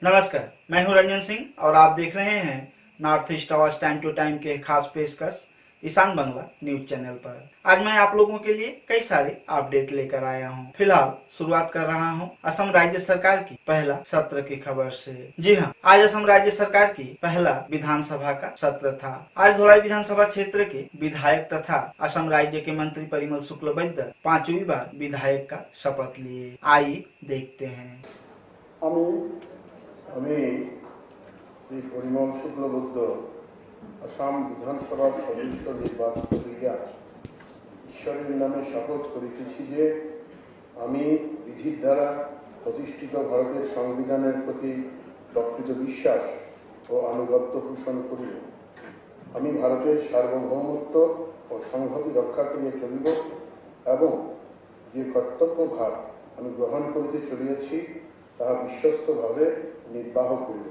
नमस्कार, मैं हूं रंजन सिंह और आप देख रहे हैं नॉर्थ ईस्ट आवाज टाइम टू टाइम के खास पेशकश ईशान बंगला न्यूज चैनल पर। आज मैं आप लोगों के लिए कई सारे अपडेट लेकर आया हूं। फिलहाल शुरुआत कर रहा हूं असम राज्य सरकार की पहला सत्र की खबर से। जी हां, आज असम राज्य सरकार की पहला विधानसभा का सत्र था। आज धोलाई विधानसभा क्षेत्र के विधायक तथा असम राज्य के मंत्री परिमल शुक्लबैद्य 5वीं बार विधायक का शपथ लिए। आइए देखते हैं। আমি শ্রী পরিমল শুক্লবৈদ্য আসাম বিধানসভার সদস্য নির্বাচিত হইয়া ঈশ্বরের নামে শপথ করিতেছি যে আমি বিধির দ্বারা প্রতিষ্ঠিত ভারতের সংবিধানের প্রতি প্রকৃত বিশ্বাস ও আনুগত্য পোষণ করিব। আমি ভারতের সার্বভৌমত্ব ও সংহতি রক্ষা করিয়া চলিব এবং যে কর্তব্যভার আমি গ্রহণ করিতে চলিয়াছি তাহা বিশ্বস্তভাবে निर्वाह करिब।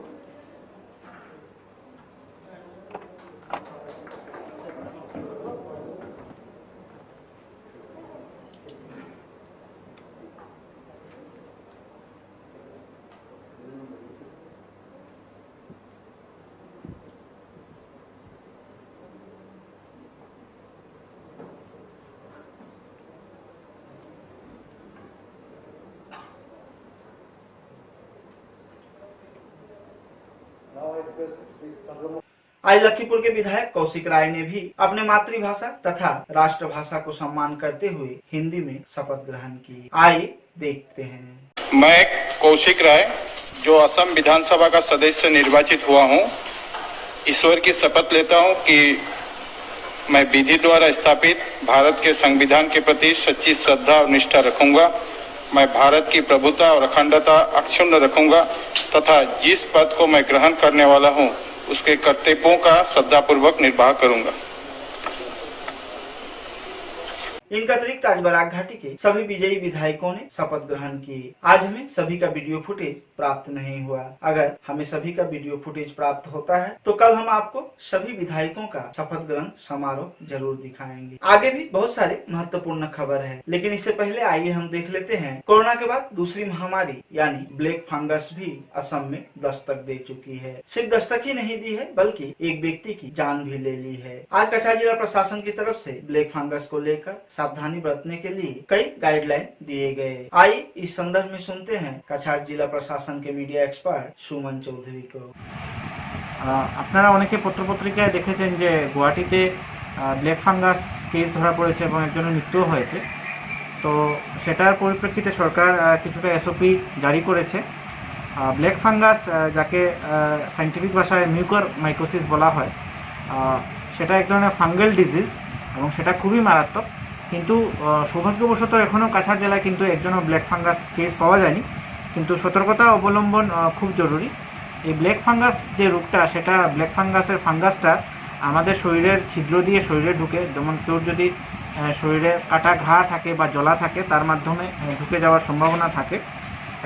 आज लखीपुर के विधायक कौशिक राय ने भी अपने मातृभाषा तथा राष्ट्रभाषा को सम्मान करते हुए हिंदी में शपथ ग्रहण की। आइए देखते हैं। मैं कौशिक राय जो असम विधानसभा का सदस्य निर्वाचित हुआ हूं, ईश्वर की शपथ लेता हूं कि मैं विधि द्वारा स्थापित भारत के संविधान के प्रति सच्ची श्रद्धा और निष्ठा रखूंगा। मैं भारत की प्रभुता और अखंडता अक्षुण्ण रखूंगा तथा जिस पद को मैं ग्रहण करने वाला हूं उसके कर्तव्यों का श्रद्धापूर्वक निर्वाह करूंगा। इनका अतिरिक्त आज बराक घाटी के सभी विजयी विधायकों ने शपथ ग्रहण की। आज हमें सभी का वीडियो फुटेज प्राप्त नहीं हुआ। अगर हमें सभी का वीडियो फुटेज प्राप्त होता है तो कल हम आपको सभी विधायकों का शपथ ग्रहण समारोह जरूर दिखाएंगे। आगे भी बहुत सारे महत्वपूर्ण खबर है, लेकिन इससे पहले आइए हम देख लेते हैं कोरोना के बाद दूसरी महामारी यानी ब्लैक फंगस भी असम में दस्तक दे चुकी है। सिर्फ दस्तक ही नहीं दी है बल्कि एक व्यक्ति की जान भी ले ली है। आज कछार जिला प्रशासन की तरफ से ब्लैक फंगस को लेकर सावधानी बरतने के लिए कई गाइडलाइन दिए गए। आइए इस संदर्भ में सुनते हैं कछार जिला प्रशासन के मीडिया एक्सपर्ट सुमन चौधरी को। আপনারা অনেকে পত্রপত্রিকায় দেখেছেন যে গুয়াহাটিতে ব্ল্যাক ফাঙ্গাস কেস ধরা পড়েছে এবং একজনের মৃত্যুও হয়েছে। তো সেটার পরিপ্রেক্ষিতে সরকার কিছুটা এসওপি জারি করেছে। ব্ল্যাক ফাঙ্গাস যাকে সায়েন্টিফিক ভাষায় মিউকার মাইকোসিস বলা হয়, সেটা এক ধরনের ফাঙ্গাল ডিজিজ এবং সেটা খুবই মারাত্মক। কিন্তু সৌভাগ্যবশত এখনও কাছাড় জেলায় কিন্তু একজনও ব্ল্যাক ফাঙ্গাস কেস পাওয়া যায়নি। কিন্তু সতর্কতা অবলম্বন খুব জরুরি। এই ব্ল্যাক ফাঙ্গাস যে রোগটা, সেটা ব্ল্যাক ফাঙ্গাসের ফাঙ্গাসটা আমাদের শরীরের ছিদ্র দিয়ে শরীরে ঢুকে, যেমন কেউ যদি শরীরে কাটা ঘা থাকে বা জ্বলা থাকে তার মাধ্যমে ঢুকে যাওয়ার সম্ভাবনা থাকে।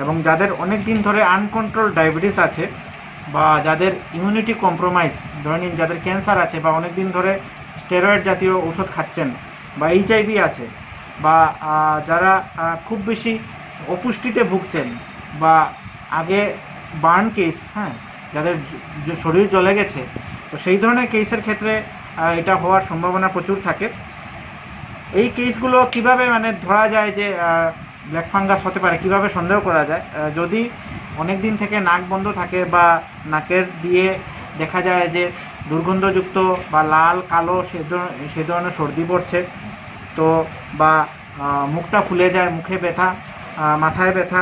এবং যাদের অনেক দিন ধরে আনকন্ট্রোল ডায়াবেটিস আছে বা যাদের ইমিউনিটি কম্প্রোমাইজ, ধরে নিন যাদের ক্যান্সার আছে বা অনেক দিন ধরে স্টেরয়েড জাতীয় ওষুধ খাচ্ছেন বা এইচআইভি আছে বা যারা খুব বেশি অপুষ্টিতে ভুগছেন বা আগে বার্ন কেস, যাদের শরীর জ্বলে গেছে, তো সেই ধরনের কেসের ক্ষেত্রে এটা হওয়ার সম্ভাবনা প্রচুর থাকে। এই কেসগুলো কিভাবে ধরা যায় যে ব্ল্যাক ফাঙ্গাস হতে পারে, কিভাবে সন্দেহ করা যায়? যদি অনেক দিন থেকে নাক বন্ধ থাকে বা নাকের দিয়ে দেখা যায় যে দুর্গন্ধযুক্ত বা লাল কালো সে ধরনের সর্দি পড়ছে, তো বা মুখটা ফুলে যায়, মুখে ব্যথা, মাথায় ব্যথা,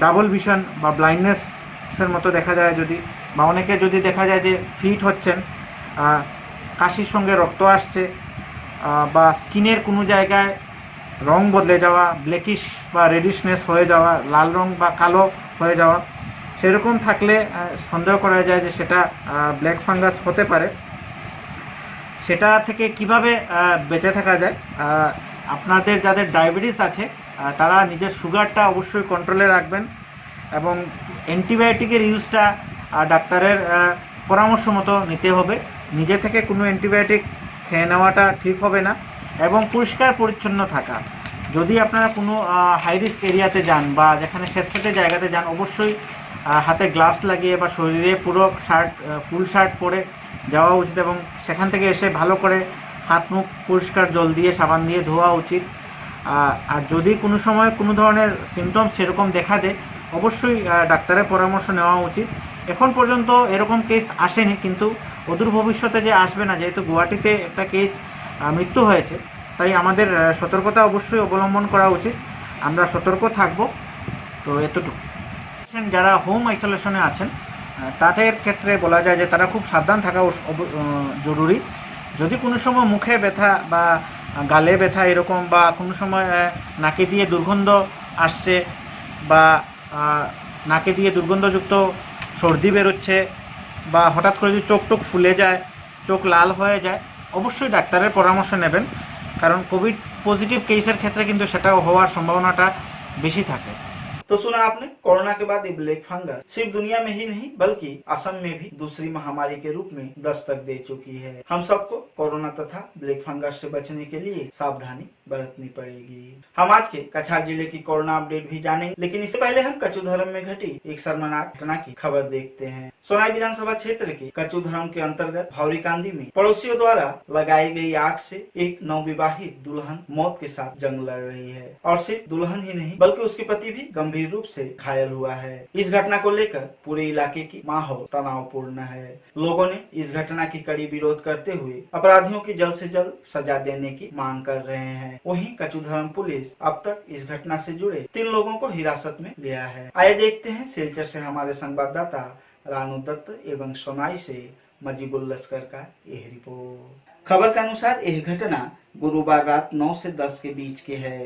ডাবল ভিশন বা ব্লাইন্ডনেসের মতো দেখা যায় যদি, বা অনেকে যদি দেখা যায় যে ফিট হচ্ছেন, কাশির সঙ্গে রক্ত আসছে, বা স্কিনের কোনো জায়গায় রং বদলে যাওয়া, ব্ল্যাকিশ বা রেডিশনেস হয়ে যাওয়া, লাল রং বা কালো হয়ে যাওয়া, সেরকম থাকলে সন্দেহ করা যায় যে সেটা ব্ল্যাক ফাঙ্গাস হতে পারে। সেটা থেকে কিভাবে বেঁচে থাকা যায়? আপনাদের যাদের ডায়াবেটিস আছে তারা নিজের সুগারটা অবশ্যই কন্ট্রোলে রাখবেন এবং অ্যান্টিবায়োটিকের ইউজটা ডাক্তারের পরামর্শ মতো নিতে হবে। নিজে থেকে কোনো অ্যান্টিবায়োটিক খেয়ে নেওয়াটা ঠিক হবে না। এবং পরিষ্কার পরিচ্ছন্ন থাকা। যদি আপনারা কোনো হাই রিস্ক এরিয়াতে যান বা যেখানে স্যাঁতসেঁতে জায়গাতে যান, অবশ্যই হাতে গ্লাভস লাগিয়ে বা শরীরে পুরো শার্ট ফুল শার্ট পরে যাওয়া উচিত এবং সেখান থেকে এসে ভালো করে হাত মুখ পরিষ্কার জল দিয়ে সাবান দিয়ে ধোয়া উচিত। আর যদি কোনো সময় কোনো ধরনের সিমটমস সেরকম দেখা দেয় অবশ্যই ডাক্তারের পরামর্শ নেওয়া উচিত। এখন পর্যন্ত এরকম কেস আসেনি, কিন্তু অদূর ভবিষ্যতে যে আসবে না, যেহেতু গুয়াহাটিতে একটা কেস মৃত্যু হয়েছে, তাই আমাদের সতর্কতা অবশ্যই অবলম্বন করা উচিত। আমরা সতর্ক থাকব। তো এতটুকু। যারা হোম আইসোলেশনে আছেন তাদের ক্ষেত্রে বলা যায় যে তারা খুব সাবধান থাকা জরুরি। যদি কোনো সময় মুখে ব্যথা বা গালে ব্যথা এরকম বা কোনো সময় নাকে দিয়ে দুর্গন্ধ আসছে বা নাকে দিয়ে দুর্গন্ধযুক্ত সর্দি বেরোচ্ছে বা হঠাৎ করে যদি চোখ টোক ফুলে যায়, চোখ লাল হয়ে যায়, অবশ্যই ডাক্তারের পরামর্শ নেবেন, কারণ কোভিড পজিটিভ কেসের ক্ষেত্রে কিন্তু সেটাও হওয়ার সম্ভাবনাটা বেশি থাকে। तो सुना आपने, कोरोना के बाद ये ब्लैक फंगस सिर्फ दुनिया में ही नहीं बल्कि असम में भी दूसरी महामारी के रूप में दस्तक दे चुकी है। हम सबको कोरोना तथा ब्लैक फंगस से बचने के लिए सावधानी बरतनी पड़ेगी। हम आज के कछार जिले की कोरोना अपडेट भी जानेंगे, लेकिन इससे पहले हम कचूधरम में घटी एक शर्मनाक घटना की खबर देखते हैं। सोनाई विधानसभा क्षेत्र के कचूधरम के अंतर्गत भौरी कांदी में पड़ोसियों द्वारा लगाई गई आग से एक नवविवाहित दुल्हन मौत के साथ जंग लड़ रही है, और सिर्फ दुल्हन ही नहीं बल्कि उसके पति भी गंभीर रूप से घायल हुआ है। इस घटना को लेकर पूरे इलाके की माहौल तनावपूर्ण है। लोगों ने इस घटना की कड़ी विरोध करते हुए अपराधियों की जल्द से जल्द सजा देने की मांग कर रहे हैं। वहीं कचूधरम पुलिस अब तक इस घटना से जुड़े 3 लोगों को हिरासत में लिया है। आइए देखते हैं सिलचर से हमारे संवाददाता रानू दत्त एवं सोनाई से मजीबुल लश्कर का यह रिपोर्ट। खबर के अनुसार यह घटना गुरुवार रात 9 से 10 के बीच की है।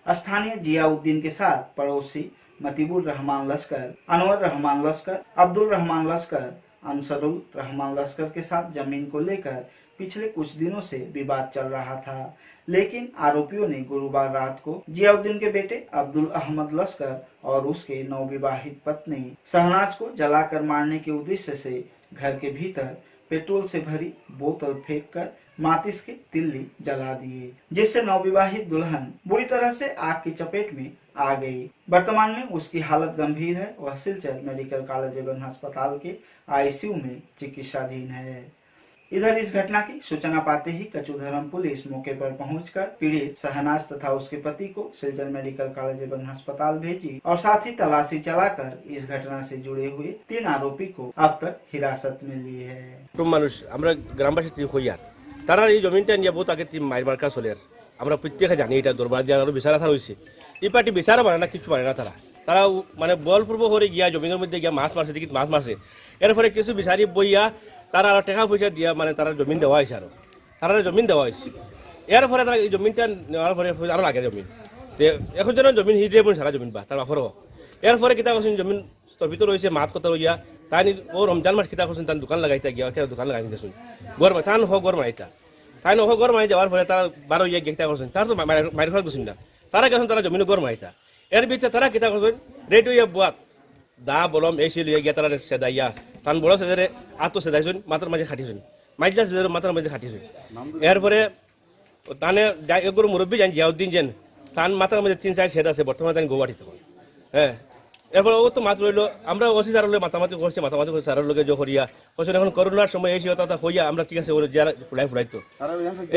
स्थानीय जियाउद्दीन के साथ पड़ोसी मतीबुर रहमान लश्कर, अनवर रहमान लश्कर, अब्दुल रहमान लश्कर, अंसरुल रहमान लश्कर के साथ जमीन को लेकर पिछले कुछ दिनों से विवाद चल रहा था, लेकिन आरोपियों ने गुरुवार रात को जियाउद्दीन के बेटे अब्दुल अहमद लश्कर और उसके नवविवाहित पत्नी शहनाज को जलाकर मारने के उद्देश्य से घर के भीतर पेट्रोल से भरी बोतल फेंक कर माचिस के तिल्ली जला दिए, जिससे नवविवाहित दुल्हन बुरी तरह से आग की चपेट में आ गई। वर्तमान में उसकी हालत गंभीर है। वह सिलचर मेडिकल कॉलेज एवं अस्पताल के आईसीयू में चिकित्साधीन है। इधर इस घटना की सूचना पाते ही कचूधरम पुलिस मौके पर पहुंचकर पीड़ित शहनाज तथा उसके पति को सिलचर मेडिकल कॉलेज एवं अस्पताल भेजी और साथ ही तलाशी चलाकर इस घटना से जुड़े हुए 3 आरोपी को अब तक हिरासत में ली है। মানুষ আমরা গ্রামবাসী হইয়ার তারা এই জমিনটা নিয়ে বহুত আগে মাইর মার্কা চলে, আমরা প্রত্যেকে জানি এটা দরবার দিয়ে আরো বিচার আসার হয়েছে। এই পার্টি বিচারও মানে না, কিছু মানে না, তারা মানে বলপূর্বক করে গিয়া জমিনের মধ্যে গিয়া মাছ মারছে, দেখি মাছ মারছে, এরপরে কিছু বিচারি বইয়া তারা আরো টাকা পয়সা দিয়া মানে তারা জমিন দেওয়া হয়েছে, আরো তারা জমিন দেওয়া হয়েছে। এরপরে তারা এই জমিনটা নেওয়ার পরে আরো লাগে জমিন, এখন যেন জমিন হিরে বোন সারা জমিন বা তার বাপরও। এরপরে কিতা করছেন জমিন তোর ভিতর রয়েছে মাছ কথা রইয়া তাই ও রমজান মাস কিতা করছেন তার দোকান লাগাইতে গিয়া দোকান লাগাই দিতেছেন গরম তান হোক গরম আইতা তাই নহ গরম আই যাওয়ার পরে তারা 12 ইয়া গিয়া করছেন, তার তো মাইর ঘর গেছেন না, তারা গেছেন তারা জমিনে গরম আইতা। এর ভিতরে তারা কিতা করছেন রেড হইয়া বুয়াত দা বলম এসে লইয়া গিয়া তারা সেদাইয়া তান বড় সেদারে আতো সেদাইছেন, মাথার মাঝে খাটিছেন, মাইজা সেদারে মাথার মাঝে খাটিছেন। এরপরে তানে এগুলো মুরব্বী জান জিয়াউদ্দিন যেন তান মাথার মধ্যে 3-4 সেদ আছে, বর্তমানে তান গুয়াহাটিতে। হ্যাঁ, এরপরে ও তো মাছ রইল, আমরা ওসি স্যারের লোক মাতামাতি করছি, মাতামাতি করে স্যারের লোকে জো করিয়া কইছেন এখন করোনার সময় এসে কথা হইয়া আমরা ঠিক আছে ওর যারা ফুলাইতো।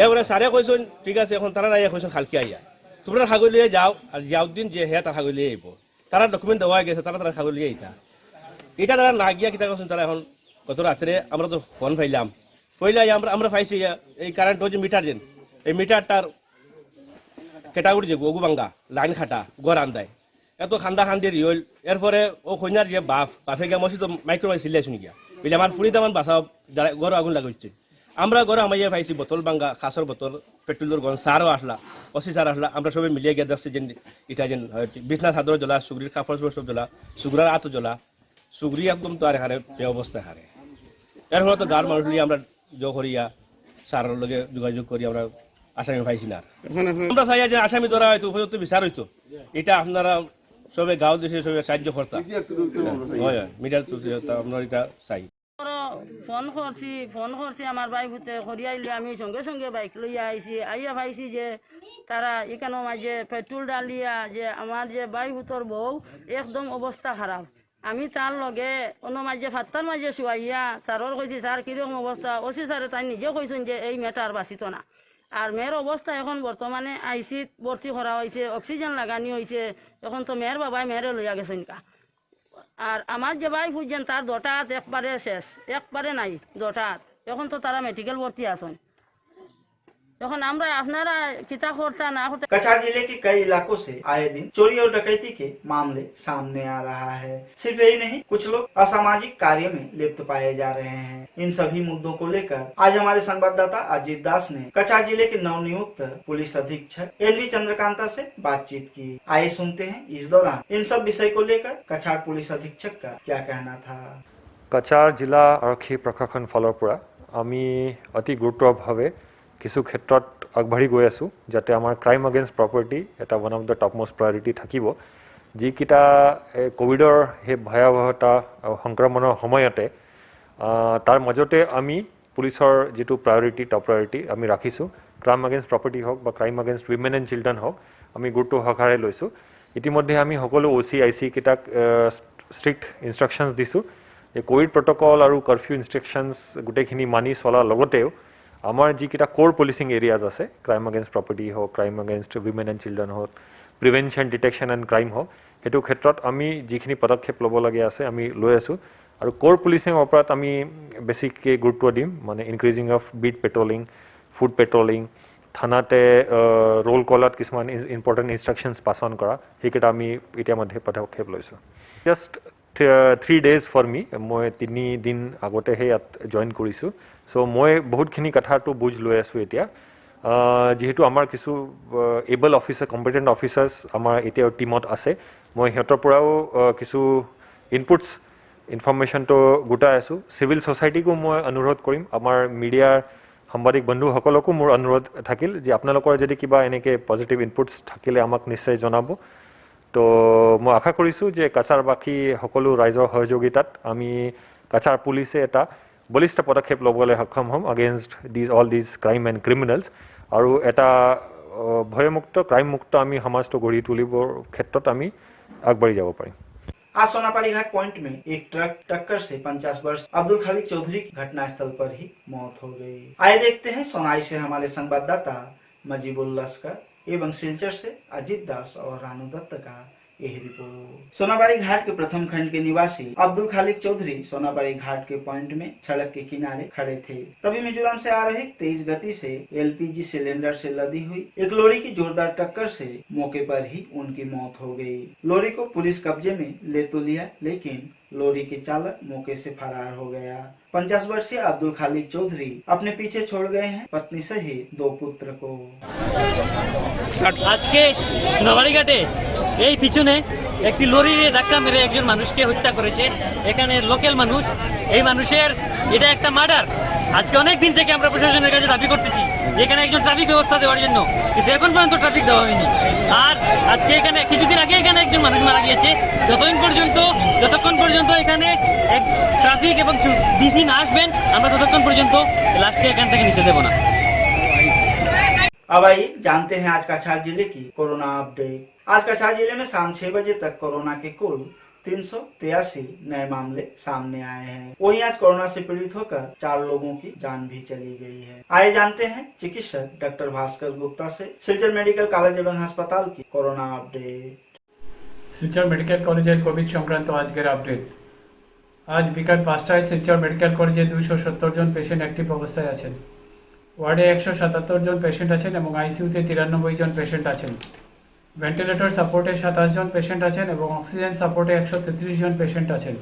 এরপরে স্যারে কইছেন ঠিক আছে, এখন তারা আইয়া কইছেন খালকি আইয়া তোমরা কাগজ লিয়ে যাও, আর জিয়াউদ্দিন যে হ্যাঁ তার কাগজ লিয়ে আইব, তারা ডকুমেন্ট দেওয়া গেছে, তারা কাগজ লিয়ে আইতা। এটা তারা না গিয়া কিতা করছেন তারা এখন গত রাত্রে আমরা তো ফোন পাইলাম, পইলাই আমরা পাইছি এই কারেন্ট যে মিটার যেন এই মিটারটার ক্যাটাগরি যে গগু বাঙ্গা লাইন খাটা গড় আন্দায় এত খান্দা খান্দি রিয়ল। এরপরে ও কইনার যে বাপে গিয়া মসি তো মাইক্রোমাই সিলাই শুনি গিয়া বলে আমার ফুড়ি দামান বাসাও গড় আগুন লাগাইছে। আমরা গড় আমাইয়া পাইছি বোতল বাঙ্গা খাসর বোতল পেট্রোলের গন সারও আসলা, অসি সার আসলা, আমরা সবাই মিলিয়ে গিয়ে দেখছি যে এটা যেন বিছনা চাদর জ্বলা, সুগরির কাপড় সব জ্বলা, সুগরার আতো জ্বলা, সুগরি একদম তো আর হারে এই অবস্থা হারে। এরপরে তো গাঁর মানুষ নিয়ে আমরা জো করিয়া সারের লগে যোগাযোগ করি আমরা আসামি পাইছি না। আমরা চাই যে আসামি ধরা হয়তো উপযুক্ত বিচার হইতো, এটা আপনারা সবাই গাঁও দেশে সবাই সাহায্য করতাম, মিডিয়ার আমরা এটা চাই। ফোন করছি আমার ভাই ভূতে করিয়াইলে আমি সঙ্গে সঙ্গে বাইক লইয়া আইয়া পাইছি যে তারা এখানে মাঝে পেট্রোল ডালিয়া যে আমার যে ভাই ভূতর বউ একদম অবস্থা খারাপ। আমি তার লগে অন্য মাঝে ফাত্তার মাঝে শুয়াইয়া স্যারর কইছি স্যার কিরকম অবস্থা ওসি স্যারে তাই নিজেও কইছেন যে এই মেয়েটা আর বাঁচিত না। আর মেয়ের অবস্থা এখন বর্তমানে আইসিত ভর্তি করা হয়েছে, অক্সিজেন লাগানি হয়েছে। এখন তো মেয়ের বাবাই মেয়েরে লইয়া গেছেন কা। আর আমার যে ভাই বুঝছেন তার 2টা হাত একবারে শেষ, একবারে নাই 2টা হাত। এখন তো তারা মেডিকেল ভর্তি আছেন। এখন আমরা আপনারা কিতা করতা না করতে। कछार जिले के कई इलाकों से आए दिन चोरी और डकैती के मामले सामने आ रहा है। सिर्फ यही नहीं, कुछ लोग असामाजिक कार्य में लिप्त पाए जा रहे हैं। इन सभी मुद्दों को लेकर आज हमारे संवाददाता अजीत दास ने कछार जिले के नवनियुक्त पुलिस अधीक्षक एलवी चंद्रकांता से बातचीत की। आइए सुनते हैं इस दौरान इन सब विषय को लेकर कछार पुलिस अधीक्षक का क्या कहना था। कछार जिला आरक्षी प्रशासन फाলৰ পৰা আমি অতি গুৰুত্বভাৱে কিছু ক্ষেত্ৰত আগবাঢ়ি গৈ আছোঁ যাতে আমাৰ ক্ৰাইম এগেইনষ্ট প্ৰপাৰ্টি এটা one of the top most priority থাকিব। যিকেইটা কোভিডৰ সেই ভয়াৱহতা সংক্ৰমণৰ সময়তে তাৰ মাজতে আমি পুলিচৰ যিটো প্ৰায়ৰিটি টপ প্ৰায়ৰিটি আমি ৰাখিছোঁ, ক্ৰাইম এগেইনষ্ট প্ৰপাৰ্টি হওক বা crime against women and children হওক, আমি গুৰুত্ব সহকাৰে লৈছোঁ। ইতিমধ্যে আমি সকলো OC/IC কেইটাক ষ্ট্ৰিক্ট ইনষ্ট্ৰাকশ্যনছ দিছোঁ। এই কোভিড প্ৰট'কল আৰু কাৰফিউ ইনষ্ট্ৰাকশ্যনছ গোটেইখিনি মানি চলাৰ লগতেও আমাৰ যিকেইটা কোৰ পুলিচিং এৰিয়াজ আছে, ক্ৰাইম এগেইনষ্ট প্ৰপাৰ্টি হওক, crime against women and children হওক, প্ৰিভেনশ্যন ডিটেকশ্যন এণ্ড ক্ৰাইম হওক, সেইটো ক্ষেত্ৰত আমি যিখিনি পদক্ষেপ ল'বলগীয়া আছে আমি লৈ আছোঁ। আৰু কোৰ পুলিচিঙৰ ওপৰত আমি বেছিকৈ গুৰুত্ব দিম, মানে increasing of beat patrolling, foot patrolling, থানাতে ৰোল কলত কিছুমান ইম্পৰ্টেণ্ট ইনষ্ট্ৰাকশ্যনছ পাছ অন কৰা, সেইকেইটা আমি ইতিমধ্যে পদক্ষেপ লৈছোঁ। জাষ্ট 3 days ফৰ মি, মই 3 দিন আগতেহে ইয়াত জইন কৰিছোঁ। চ' মই বহুতখিনি কথাটো বুজ লৈ আছোঁ এতিয়া। যিহেতু আমাৰ কিছু এবল অফিচাৰ, কম্পিটেণ্ট অফিচাৰ্ছ আমাৰ এতিয়া টীমত আছে, মই সিহঁতৰ পৰাও কিছু ইনপুটছ ইনফৰ্মেশ্যনটো গোটাই আছোঁ। চিভিল ছ'চাইটিকো মই অনুৰোধ কৰিম, আমাৰ মিডিয়াৰ সাংবাদিক বন্ধুসকলকো মোৰ অনুৰোধ থাকিল যে আপোনালোকৰ যদি কিবা এনেকৈ পজিটিভ ইনপুটছ থাকিলে আমাক নিশ্চয় জনাব। তো মই আশা কৰিছোঁ যে কাছাৰবাসী সকলো ৰাইজৰ সহযোগিতাত আমি কাছাৰ পুলিচে এটা বলিষ্ঠ পদক্ষেপ ল'বলৈ সক্ষম হ'ম আগেইনষ্ট অল দিজ ক্ৰাইম এণ্ড ক্ৰিমিনেলছ, আৰু এটা ভয়মুক্ত ক্ৰাইমমুক্ত আমি সমাজটো গঢ়ি তুলিবৰ ক্ষেত্ৰত আমি আগবাঢ়ি যাব পাৰিম। आज सोनापाड़ी घाट पॉइंट में एक ट्रक टक्कर से 50 वर्ष अब्दुल खालिक चौधरी की घटनास्थल पर ही मौत हो गई। आइए देखते हैं सोनाई से हमारे संवाददाता मजीबुल लश्कर एवं सिलचर से अजीत दास और रानू दत्त का यही रिपोर्ट। सोनाबाड़ी घाट के प्रथम खंड के निवासी अब्दुल खालिक चौधरी सोनाबाड़ी घाट के पॉइंट में सड़क के किनारे खड़े थे। तभी मिजोरम से आ रहे तेज गति से LPG सिलेंडर से लदी हुई एक लॉरी की जोरदार टक्कर से मौके पर ही उनकी मौत हो गई। लॉरी को पुलिस कब्जे में ले तो लिया, लेकिन लॉरी के चालक मौके से फरार हो गया। 50 वर्षीय अब्दुल खालिक चौधरी अपने पीछे छोड़ गए हैं पत्नी सहित 2 पुत्र को। আজকে সোনাবাড়ি ঘাটে এই পিছনে একটি লরির ধাক্কা মেরে একজন মানুষকে হত্যা করেছে। এখানে লোকাল মানুষ, এই মানুষের এটা একটা মার্ডার। আজকে অনেক দিন থেকে আমরা প্রশাসনের কাছে দাবি করতেছি যে এখানে একজন ট্রাফিক ব্যবস্থা দেওয়ার জন্য, কিন্তু এখন পর্যন্ত ট্রাফিক দেওয়া হয়নি। আর আজকে এখানে কিছুদিন আগে এখানে একজন মানুষ মারা গিয়েছে। যতক্ষণ পর্যন্ত এখানে এক ট্রাফিক এবং ডিসি না আসবেন আমরা ততক্ষণ পর্যন্ত লাশকে এখান থেকে নিতে দেবো না। अब आइए जानते हैं आज कछार जिले की कोरोना अपडेट। आज कछार जिले में शाम 6 बजे तक कोरोना के कुल 383 नए मामले सामने आए हैं। वहीं आज कोरोना से पीड़ित होकर 4 लोगों की जान भी चली गई है। आइए जानते हैं चिकित्सक डॉक्टर भास्कर गुप्ता से सिलचर मेडिकल कॉलेज एवं अस्पताल की कोरोना अपडेट। শিলচর মেডিকেল কলেজের কোভিড সংক্রান্ত আজকের আপডেট। আজ বিকাল 5টায় শিলচর মেডিকেল কলেজে 270 জন পেশেন্ট অ্যাক্টিভ অবস্থায় আছেন। ওয়ার্ডে 177 জন পেশেন্ট আছেন এবং আইসিইউতে 93 জন পেশেন্ট আছেন। ভেন্টিলেটর সাপোর্টে 27 জন পেশেন্ট আছেন এবং অক্সিজেন সাপোর্টে 133 জন পেশেন্ট আছেন।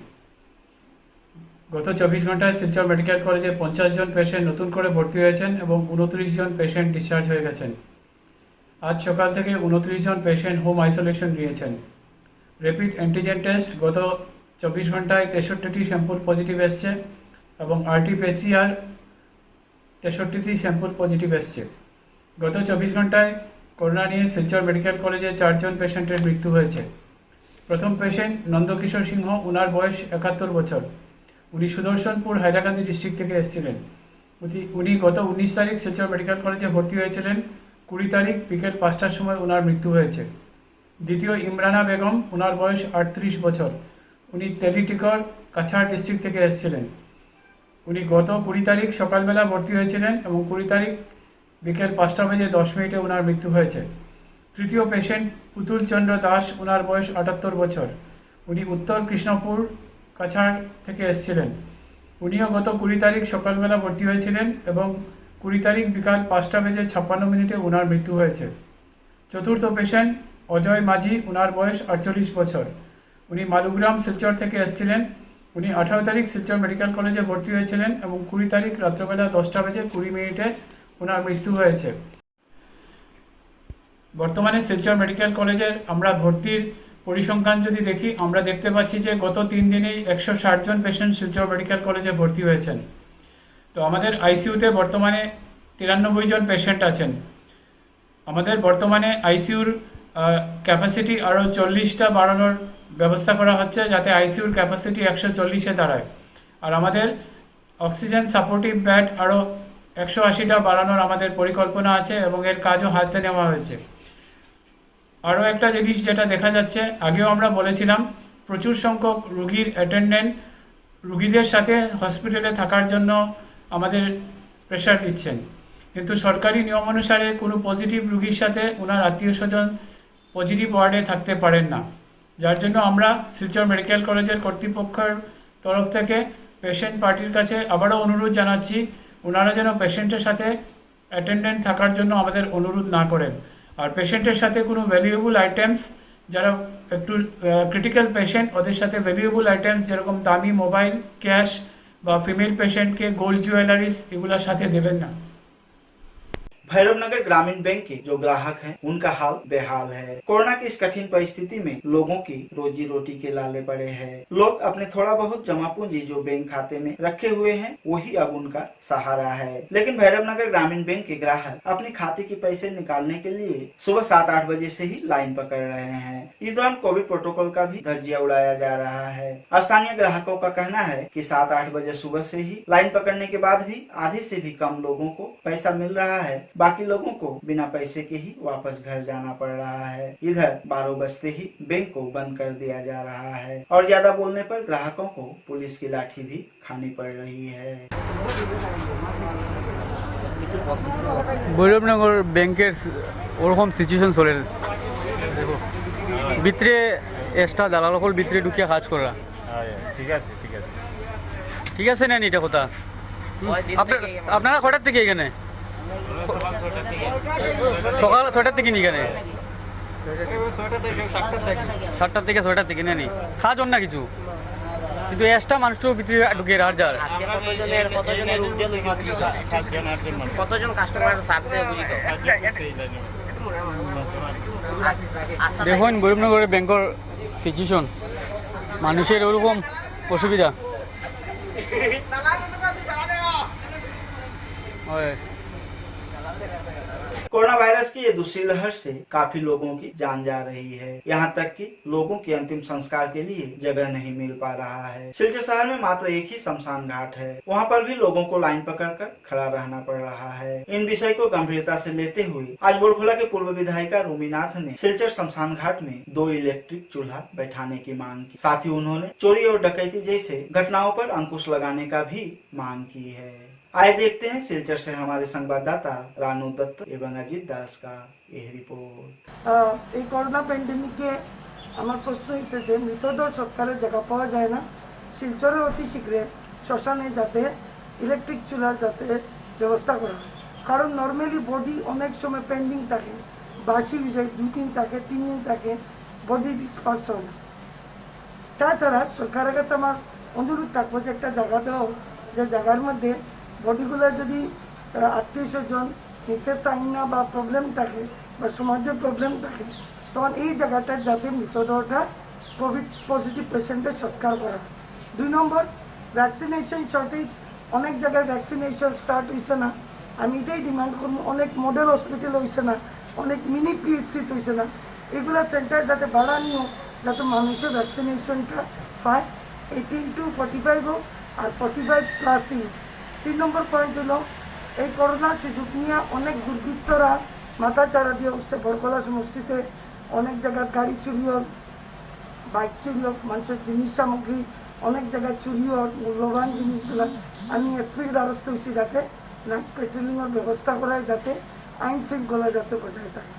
গত 24 ঘন্টায় শিলচর মেডিকেল কলেজে 50 জন পেশেন্ট নতুন করে ভর্তি হয়েছেন এবং 29 জন পেশেন্ট ডিসচার্জ হয়ে গেছেন। আজ সকাল থেকে 29 জন পেশেন্ট হোম আইসোলেশন নিয়েছেন। র্যাপিড অ্যান্টিজেন টেস্ট গত 24 ঘন্টায় 63টি স্যাম্পল পজিটিভ এসছে এবং RT-PCR 63টি স্যাম্পল পজিটিভ এসছে। গত 24 ঘন্টায় করোনা নিয়ে শিলচর মেডিকেল কলেজে 4 জন পেশেন্টের মৃত্যু হয়েছে। প্রথম পেশেন্ট নন্দকিশোর সিংহ, ওনার বয়স 71 বছর। উনি সুদর্শনপুর হাইলাকান্দি ডিস্ট্রিক্ট থেকে এসেছিলেন। উনি গত 19 তারিখ শিলচর মেডিকেল কলেজে ভর্তি হয়েছিলেন। 20 তারিখ বিকেল 5টার সময় ওনার মৃত্যু হয়েছে। দ্বিতীয় ইমরানা বেগম, ওনার বয়স 38 বছর। উনি তেলিটিকর কাছাড় ডিস্ট্রিক্ট থেকে এসেছিলেন। উনি গত 20 তারিখ সকালবেলা ভর্তি হয়েছিলেন এবং 20 তারিখ বিকেল 5:10 ওনার মৃত্যু হয়েছে। তৃতীয় পেশেন্ট পুতুল চন্দ্র দাস, ওনার বয়স 78 বছর। উনি উত্তর কৃষ্ণপুর কাছাড় থেকে এসেছিলেন। উনিও গত 20 তারিখ সকালবেলা ভর্তি হয়েছিলেন এবং 20 তারিখ বিকাল 5:56 ওনার মৃত্যু হয়েছে। চতুর্থ পেশেন্ট অজয় মাঝি, ওনার বয়স 48 বছর। উনি মালুগ্রাম শিলচর থেকে এসেছিলেন। উনি 18 তারিখ শিলচর মেডিকেল কলেজে ভর্তি হয়েছিলেন এবং 20 তারিখ রাত্রবেলা 10:20 ওনার মৃত্যু হয়েছে। বর্তমানে শিলচর মেডিকেল কলেজে আমরা ভর্তির পরিসংখ্যান যদি দেখি, আমরা দেখতে পাচ্ছি যে গত 3 দিনেই 160 জন পেশেন্ট শিলচর মেডিকেল কলেজে ভর্তি হয়েছেন। তো আমাদের আইসিইউতে বর্তমানে 93 জন পেশেন্ট আছেন। আমাদের বর্তমানে আইসিইউর ক্যাপাসিটি আরও 40টা বাড়ানোর ব্যবস্থা করা হচ্ছে, যাতে আইসিইউর ক্যাপাসিটি 140-এ দাঁড়ায়। আর আমাদের অক্সিজেন সাপোর্টিভ বেড আরও 180টা বাড়ানোর আমাদের পরিকল্পনা আছে এবং এর কাজও হাতে নেওয়া হয়েছে। আরও একটা জিনিস যেটা দেখা যাচ্ছে, আগেও আমরা বলেছিলাম প্রচুর সংখ্যক রোগীর অ্যাটেন্ডেন্ট রোগীদের সাথে হসপিটালে থাকার জন্য আমাদের প্রেশার দিচ্ছেন, কিন্তু সরকারি নিয়ম অনুসারে কোনো পজিটিভ রোগীর সাথে ওনার আত্মীয় স্বজন পজিটিভ ওয়ার্ডে থাকতে পারেন না। যার জন্য আমরা শিলচর মেডিকেল কলেজের কর্তৃপক্ষের তরফ থেকে পেশেন্ট পার্টির কাছে আবারও অনুরোধ জানাচ্ছি, ওনারা যেন পেশেন্টের সাথে অ্যাটেন্ডেন্ট থাকার জন্য আমাদের অনুরোধ না করেন। আর পেশেন্টের সাথে কোনো ভ্যালুয়েবল আইটেমস, যারা একটু ক্রিটিক্যাল পেশেন্ট, ওদের সাথে ভ্যালুয়েবল আইটেমস যেরকম দামি মোবাইল, ক্যাশ বা ফিমেল পেশেंटকে गोल्ड ज्वेलरीज এগুলা সাথে দেবেন না। भैरवनगर ग्रामीण बैंक के जो ग्राहक हैं उनका हाल बेहाल है। कोरोना की इस कठिन परिस्थिति में लोगों की रोजी रोटी के लाले पड़े हैं। लोग अपने थोड़ा बहुत जमा पूंजी जो बैंक खाते में रखे हुए हैं वही अब उनका सहारा है। लेकिन भैरवनगर ग्रामीण बैंक के ग्राहक अपने खाते के पैसे निकालने के लिए सुबह 7-8 बजे से ही लाइन पकड़ रहे हैं। इस दौरान कोविड प्रोटोकॉल का भी धज्जिया उड़ाया जा रहा है। स्थानीय ग्राहकों का कहना है कि 7-8 बजे सुबह से ही लाइन पकड़ने के बाद भी आधे से भी कम लोगों को पैसा मिल रहा है, बाकी लोगों को बिना पैसे के ही वापस घर जाना पड़ रहा है। इधर 12 बजते ही बैंक को बंद कर दिया जा रहा है और ज्यादा बोलने पर ग्राहकों को पुलिस की लाठी भी खानी पड़ रही है। ভৈরবনগর ব্যাংকের ওরকম সিচুয়েশন চলে, ভিতরে এক্সট্রা দালাল সকল ভিতরে ঢুকিয়ে কাজ করা। ঠিক আছে না এটা কথা? আপনারা কটার থেকে এখানে? সকাল 6টার থেকে এখানে, 7টার থেকে 6টার থেকে নেই কাজ না কিছু, কিন্তু এক্সট্রা মানুষটা ভিতরে ঢুকিয়ে আর যার কতজন কাস্টমার সার্ভিসে বুঝি তো দেখুন ভৈরবনগরের ব্যাংকের সিচুয়েশন, মানুষের ওরকম অসুবিধা হয়। कोरोना वायरस की ये दूसरी लहर से काफी लोगों की जान जा रही है। यहाँ तक कि लोगों के अंतिम संस्कार के लिए जगह नहीं मिल पा रहा है। सिलचर शहर में मात्र एक ही शमशान घाट है, वहाँ पर भी लोगों को लाइन पकड़कर खड़ा रहना पड़ रहा है। इन विषय को गंभीरता से लेते हुए आज बोरखुला के पूर्व विधायिका रूमीनाथ ने सिलचर शमशान घाट में 2 इलेक्ट्रिक चूल्हा बैठाने की मांग की। साथ ही उन्होंने चोरी और डकैती जैसे घटनाओं पर अंकुश लगाने का भी मांग की है। आए देखते हैं सिलचर से हमारे संवाददाता रानू दत्त एवं अजीत दास का यह रिपोर्ट। এই করোনা প্যান্ডেমিকে আমার প্রশ্ন হচ্ছে যে মৃতদেহ সৎকারের জায়গা পাওয়া যায় না, শিলচরে অতি শীঘ্রে শ্মশানে যাতে ইলেকট্রিক চুলার যাতে ব্যবস্থা করা হয়। কারণ নর্মালি বডি অনেক সময় পেন্ডিং থাকে, বাসি যায় 2-3 থাকে, 3 দিন থাকে, বডি ডিসপার্স হয় না। তাছাড়া সরকারের কাছে আমার অনুরোধ থাকবো যে একটা জায়গা দেওয়া, যে জায়গার মধ্যে বডিগুলো যদি আত্মীয় স্বজন নিতে চাই না বা প্রবলেম থাকে বা সমাজের প্রবলেম থাকে, তখন এই জায়গাটার যাতে মৃতদেহটা কোভিড পজিটিভ পেশেন্টের সৎকার করা। 2 নম্বর, ভ্যাকসিনেশন শর্টেজ, অনেক জায়গায় ভ্যাকসিনেশন স্টার্ট হয়েছে না। আমি এটাই ডিমান্ড করবো, অনেক মডেল হসপিটাল হয়েছে না, অনেক মিনি পিএইচসি হয়েছে না, এগুলো সেন্টার যাতে বাড়ানিও, যাতে মানুষের ভ্যাকসিনেশনটা পায়। 18 to 45 হোক আর 45+। 3 নম্বর পয়েন্ট হলো এই করোনার সুযোগ নিয়ে অনেক দুর্বৃত্তরা মাথা চাড়া দিয়ে উঠছে। বরকলা সমষ্টিতে অনেক জায়গায় গাড়ি চুরি হল, বাইক চুরি হোক, মানুষের জিনিস সামগ্রী অনেক জায়গায় চুরি হোক, মূল্যবান জিনিসগুলো আমি এসপির দ্বারস্থ হয়েছি যাতে নাইট পেট্রোলিংয়ের ব্যবস্থা করায়, যাতে আইন শৃঙ্খলা যাতে বজায় থাকে।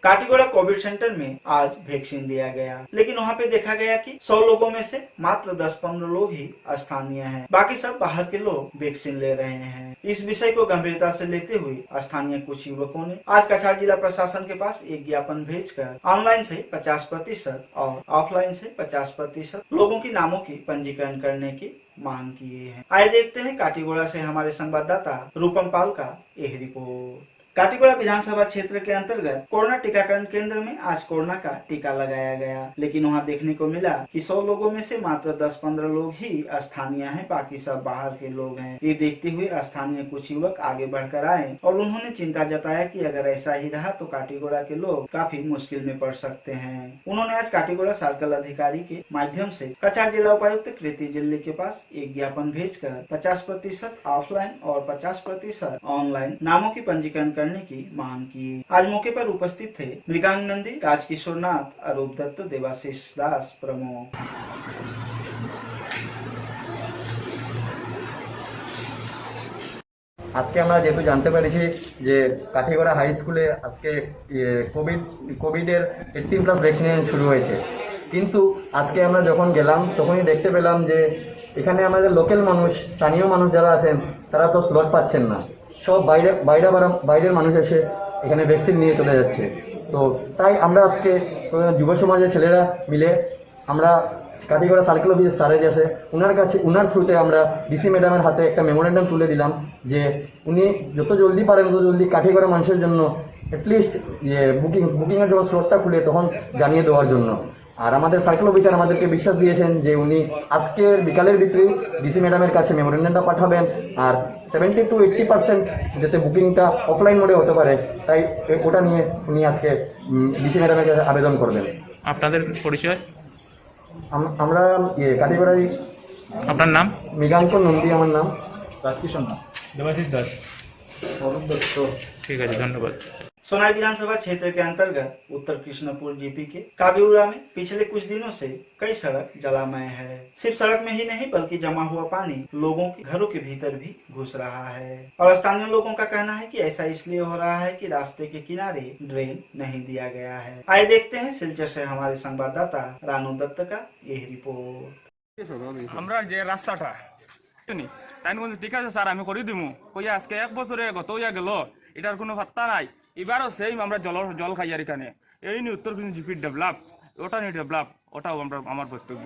काटीगोड़ा कोविड सेंटर में आज वैक्सीन दिया गया, लेकिन वहाँ पे देखा गया कि 100 लोगों में से मात्र 10-15 लोग ही स्थानीय हैं, बाकी सब बाहर के लोग वैक्सीन ले रहे हैं। इस विषय को गंभीरता से लेते हुए स्थानीय कुछ युवकों ने आज कछार जिला प्रशासन के पास एक ज्ञापन भेजकर ऑनलाइन से 50% और ऑफलाइन से 50% लोगों की नामों की पंजीकरण करने की मांग किए हैं। आइए देखते हैं काटीगोड़ा से हमारे संवाददाता रूपम पाल का यह रिपोर्ट। काटीगोड़ा विधानसभा क्षेत्र के अंतर्गत कोरोना टीकाकरण केंद्र में आज कोरोना का टीका लगाया गया, लेकिन वहां देखने को मिला कि 100 लोगों में से मात्र 10-15 लोग ही स्थानीय हैं, बाकी सब बाहर के लोग हैं। ये देखते हुए स्थानीय कुछ युवक आगे बढ़कर आए और उन्होंने चिंता जताया कि अगर ऐसा ही रहा तो काटीगोड़ा के लोग काफी मुश्किल में पड़ सकते हैं। उन्होंने आज काटीगोड़ा सर्कल अधिकारी के माध्यम से कछार जिला उपायुक्त कृति जिले के पास एक ज्ञापन भेजकर 50% ऑफलाइन और 50% ऑनलाइन नामों की पंजीकरण करने की मांग की। आज मौके पर उपस्थित थे मृगांक नंदी, राजकिशोर नाथ, अरूप दत्त, देवाशीष दास प्रमुख। আজকে আমরা যেহেতু জানতে পেরেছি যে কাঠিগড়া হাই স্কুলে আজকে কোভিডের 18+ ভ্যাকসিনেশন শুরু হয়েছে, কিন্তু আজকে আমরা যখন গেলাম তখনই দেখতে পেলাম যে এখানে আমাদের লোকাল মানুষ, স্থানীয় মানুষ যারা আছেন তারা তো স্লট পাচ্ছেন না, সব বাইরের মানুষ এসে এখানে ভ্যাকসিন নিয়ে চলে যাচ্ছে। তো তাই আমরা আজকে যুব সমাজের ছেলেরা মিলে আমরা কাঠিগড়া সার্কেল অফিসের স্যারের আছে উনার থ্রুতে আমরা ডিসি ম্যাডামের হাতে একটা মেমোরেন্ডাম তুলে দিলাম যে উনি যত জলদি পারেন তত জলদি কাঠিগড়া মানুষের জন্য অ্যাটলিস্ট বুকিংয়ের যখন স্লটটা খুলে তখন জানিয়ে দেওয়ার জন্য। আর আমাদের সার্কেল অফিসার আমাদেরকে বিশ্বাস দিয়েছেন যে উনি আজকের বিকালের ভিতরে ডিসি ম্যাডামের কাছে মেমোরেন্ডামটা পাঠাবেন, আর 70 to 80% যাতে বুকিংটা অফলাইন মোডে হতে পারে তাই ওটা নিয়ে উনি আজকে ডিসি ম্যাডামের কাছে আবেদন করবেন। আপনাদের পরিচয়? আমরা কাঠিগড়াই। আপনার নাম? মৃগাঙ্ক নন্দী আমার নাম। রাজকিশোর নাম? দেবাশিস দাস। অরূপ দত্ত। ঠিক আছে, ধন্যবাদ। सोनाई विधानसभा क्षेत्र के अंतर्गत उत्तर कृष्णपुर जीपी के काबीउरा में पिछले कुछ दिनों से कई सड़क जलामय है। सिर्फ सड़क में ही नहीं बल्कि जमा हुआ पानी लोगों के घरों के भीतर भी घुस रहा है, और स्थानीय लोगों का कहना है कि ऐसा इसलिए हो रहा है कि रास्ते के किनारे ड्रेन नहीं दिया गया है। आइए देखते हैं सिलचर से हमारे संवाददाता रानू दत्त का यह रिपोर्ट। আমরা যে রাস্তাটা তাই ঠিক আছে স্যার আমি করে দিব কইয়া আজকে 1 বছরে গত হইয়া গেল, এটার কোনো পাত্তা নাই। এবারও সেই আমরা জল খাই আর এখানে এই নিয়ে উত্তর কিন্তু জিপি ডেভেলপ, ওটা নিয়ে ডেভেলপ, ওটাও আমার বক্তব্য।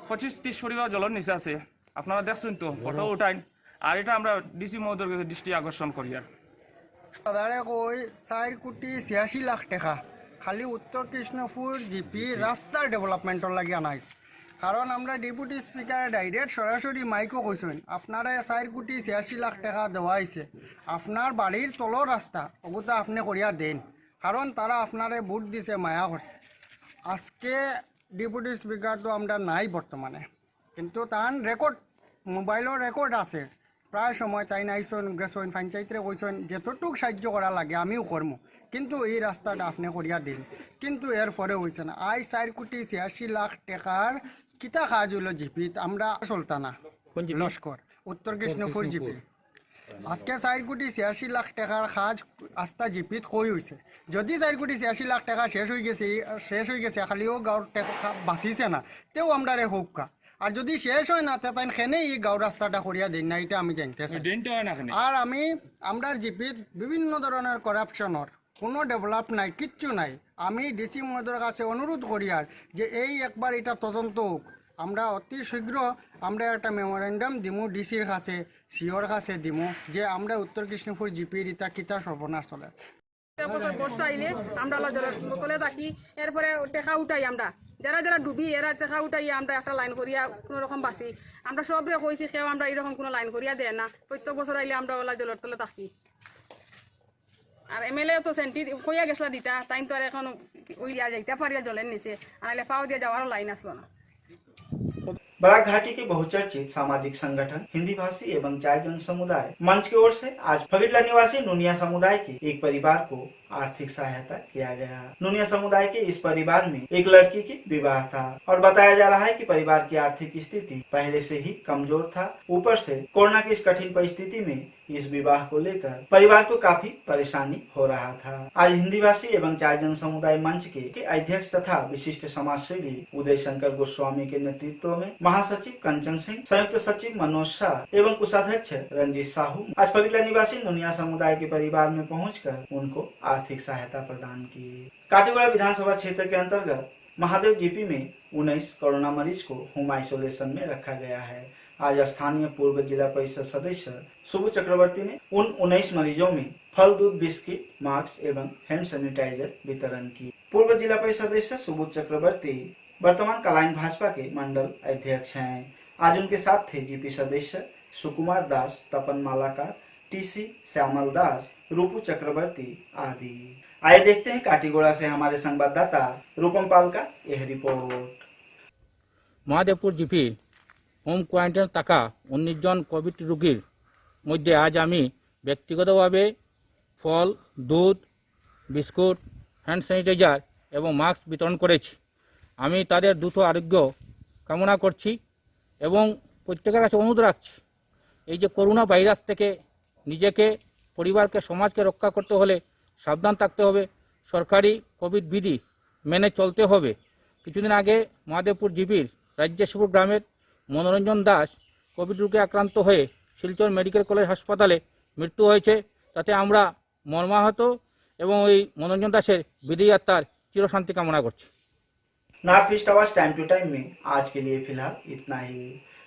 25-30 পরিবার জলের নিচে আছে, আপনারা দেখছেন তো, ফটো উঠাই। আর এটা আমরা ডিসি মহোদয়ের কাছে দৃষ্টি আকর্ষণ করি। আর দাঁড়ে কই 4 কোটি 86 লাখ টাকা খালি উত্তর কৃষ্ণপুর জিপি রাস্তার ডেভেলপমেন্টর লাগি আনাইছে। কারণ আমরা ডেপুটি স্পিকার ডাইরেক্ট সরাসরি মাইকও কইছেন আপনারা 4 কোটি 86 লাখ টাকা দেওয়া হয়েছে, আপনার বাড়ির তলর রাস্তা ওগুতা আপনি করিয়া দেন, কারণ তারা আপনারে ভোট দিছে, মায়া করছে। আজকে ডেপুটি স্পিকার তো আমরা নাই বর্তমানে, কিন্তু তার রেকর্ড মোবাইলের রেকর্ড আছে, প্রায় সময় তাই নাইছেন গেছেন পঞ্চায়েতরে কইছেন যতটুক সাহায্য করা লাগে আমিও করবো, কিন্তু এই রাস্তাটা আপনি করিয়া দিন, কিন্তু এর পরে হয়েছে না। 4 কোটি 86 লাখ টাকার কিতা কাজ হইল জিপিত, আমরা সুলতানা লস্কর উত্তর কৃষ্ণপুর জিপি আজকে 4 কোটি 86 লাখ টাকার কাজ আস্তা জিপিত কই হয়েছে। যদি 4 কোটি 86 লাখ টাকা শেষ হয়ে গেছে খালিও গাঁর টাকা বাঁচিছে না, তেও আমরা রে হোকা। আর যদি শেষ হয় না তাই খেনে এই গাঁও রাস্তাটা করিয়া দিন না, এটা আমি জানতে চাই। আর আমরা জিপিত বিভিন্ন ধরনের করাপশনের কোনো ডেভেলপ নাই, কিচ্ছু নাই। আমি ডিসি মহোদয়ের কাছে অনুরোধ করি আর যে এই একবার এটা তদন্ত হোক, আমরা অতি শীঘ্র আমরা একটা মেমোরেন্ডাম দিমু ডিসির কাছে, সিওর কাছে দিমু যে আমরা উত্তর কৃষ্ণপুর জিপির ইতা কিতা সর্বনাশ চলে। বর্ষা আইলে আমরা জলের বোতলে থাকি, এরপরে টেকা উঠাই, আমরা যারা যারা ডুবি এরা টেকা উঠাই আমরা একটা লাইন করিয়া কোনো রকম বাঁচি। আমরা সবরে কইছি সেও আমরা এইরকম কোনো লাইন করিয়া দেয় না, প্রত্যেক বছর আইলে আমরা ওলা জলের তলে থাকি। আর এমএলএ তো সেন্টি কইয়া গেছলা দিতা, তাই তো আর এখন উইয়া যাইতে পারিয়া জলের নিচে, আনাইলে পাও দিয়ে যাওয়ারও লাইন আসলো না। बराक घाटी के बहुचर्चित सामाजिक संगठन हिंदी भाषी एवं चाय जन समुदाय मंच की ओर से आज फगीटला निवासी नुनिया समुदाय के एक परिवार को आर्थिक सहायता किया गया। नुनिया समुदाय के इस परिवार में एक लड़की की विवाह था और बताया जा रहा है कि परिवार की आर्थिक स्थिति पहले से ही कमजोर था। ऊपर से कोरोना की इस कठिन परिस्थिति में इस विवाह को लेकर परिवार को काफी परेशानी हो रहा था। आज हिंदी भाषी एवं चाय जन समुदाय मंच के अध्यक्ष तथा विशिष्ट समाज सेवी उदय शंकर गोस्वामी के नेतृत्व में महासचिव कंचन सिंह, संयुक्त सचिव मनोज शाह एवं कोषाध्यक्ष रंजीत साहू आज फगीटला निवासी नुनिया समुदाय के परिवार में पहुंचकर उनको आर्थिक सहायता प्रदान की। काटीगोड़ा विधानसभा क्षेत्र के अंतर्गत महादेव जीपी में 19 कोरोना मरीज को होम आइसोलेशन में रखा गया है। आज स्थानीय पूर्व जिला परिषद सदस्य सुबु चक्रवर्ती ने उन 19 मरीजों में फल, दूध, बिस्किट, मास्क एवं हैंड सैनिटाइजर वितरण की। पूर्व जिला परिषद सदस्य सुबु चक्रवर्ती वर्तमान कलाइन भाजपा के मंडल अध्यक्ष हैं। आज उनके साथ थे जीपी सदस्य सुकुमार दास, तपन मालाकार, टीसी श्यामल दास, रूपू चक्रवर्ती आदि। आइए देखते हैं काटीगोड़ा से हमारे संवाददाता रूपम पाल का यह report. Mahadevpur GP home quarantine थाका 19 जन कोविड रोगीर मध्य आज आमी व्यक्तिगतभावे फल, दूध, बिस्कुट, हैंड सैनिटाइजार एवं मास्क वितरण करेছি। আমি তাদের দ্রুত আরোগ্য কামনা করছি এবং প্রত্যেকের কাছে অনুরোধ রাখছি এই যে করোনা ভাইরাস থেকে নিজেকে, পরিবারকে, সমাজকে রক্ষা করতে হলে সাবধান থাকতে হবে। সরকারি কোভিড বিধি মেনে চলতে হবে। কিছুদিন আগে মহাদেবপুর জিপির রাজ্যেশ্বর গ্রামের মনোরঞ্জন দাস কোভিড রোগে আক্রান্ত হয়ে শিলচর মেডিকেল কলেজ হাসপাতালে মৃত্যু হয়েছে। তাতে আমরা মর্মাহত এবং ওই মনোরঞ্জন দাসের বিদেহী আত্মার চিরশান্তি কামনা করছি। नॉर्थ ईस्ट आवाज टाइम टू टाइम में आज के लिए फिलहाल इतना ही।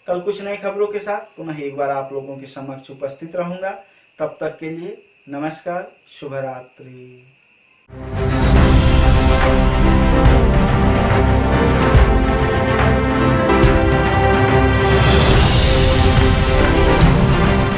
कल कुछ नई खबरों के साथ पुनः एक बार आप लोगों के समक्ष उपस्थित रहूंगा। तब तक के लिए नमस्कार, शुभ रात्रि।